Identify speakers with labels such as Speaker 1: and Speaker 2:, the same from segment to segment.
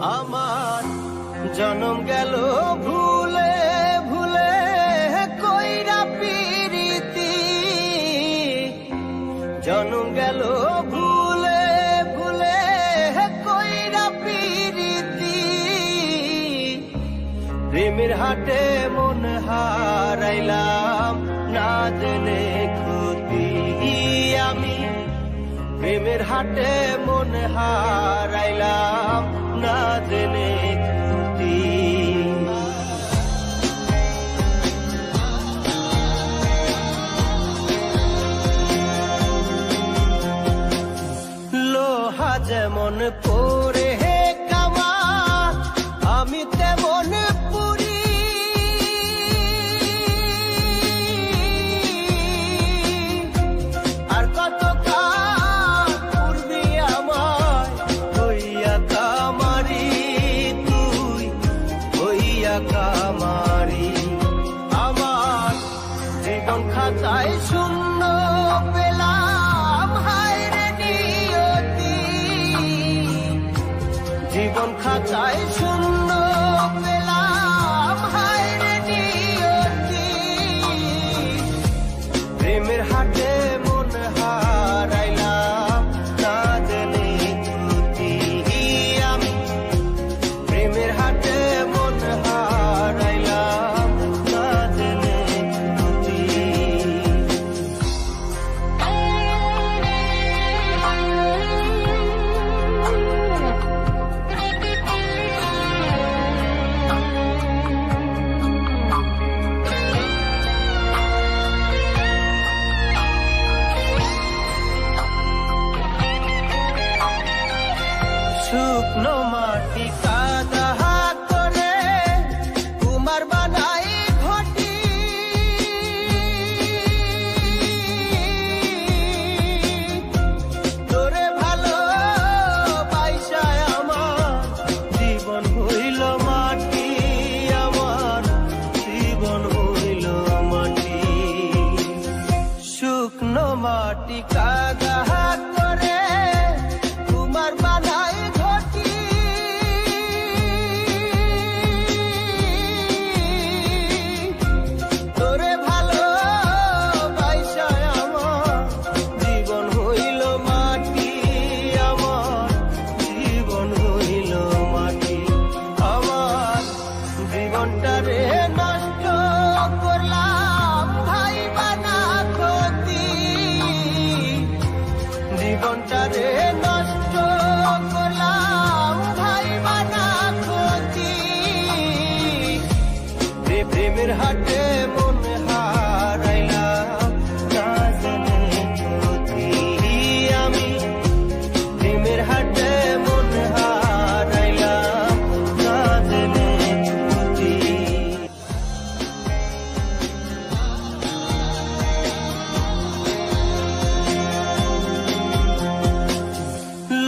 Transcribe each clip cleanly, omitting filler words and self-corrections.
Speaker 1: আমার জনম গেল ভুলে ভুলে কইরা পিরিতি, জনম গেল ভুলে ভুলে কইরা পিরিতি। প্রেমের হাটে মন হারাইলাম না জেনে ক্ষতি আমি, প্রেমের হাটে মন হারাইলাম না জেনে ক্ষতি। লোহা যেমন পরে হে কামা, আমি তেমন পুরি। আর কত কাল পূর্বি আমায় হইয়া কামারি, তুই হইয়া কামারি। আমার জীবন খাতায় শূন্য পেলাম হায় রে নিয়তি, জীবন খাতায় শূন্য পেলাম হায় রে নিয়তি। প্রেমের হাটে মন হারাইলাম না জেনে ক্ষতি আমি, প্রেমের হাটে মন হারাইলাম না জেনে ক্ষতি। শুকনো মাটি কাদা করে কুমার বানাই ঘটি, তোরে ভালো বাইসায় আমার জীবন হইল মাটি, আমার জীবন হইল মাটি। শুকনো মাটি কাদা করে কুমার বানাই ঘটি, তোরে ভালো বাইসায় আমার জীবন হইল মাটি, আমার জীবন হইল মাটি। আমার জীবনটারে নষ্ট করলাম ভাই বানা ক্ষতি, জীবনটারে নষ্ট করলাম ভাই বানা ক্ষতি। প্রেমের হাটে মন হারাইলাম না জেনে ক্ষতি আমি, প্রেমের হাটে মন হারাইলাম না জেনে ক্ষতি।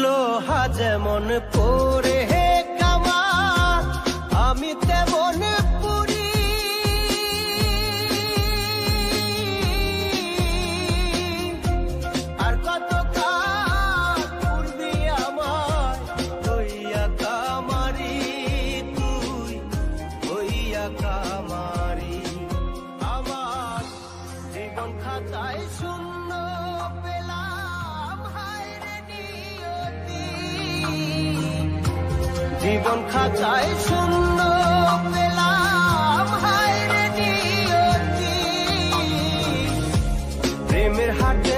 Speaker 1: লোহা যেমন পরে হে কামা, আমি তেমন পুরি। আর কত কাল পূর্বি আমায় হইয়া কামারি, তুই হইয়া কামারি। আমার জীবন খাতায় শূন্য পেলাম হায় রে নিয়তি, জীবন খাতায় শূন্য পেলাম হায় রে নিয়তি। প্রেমের হাটে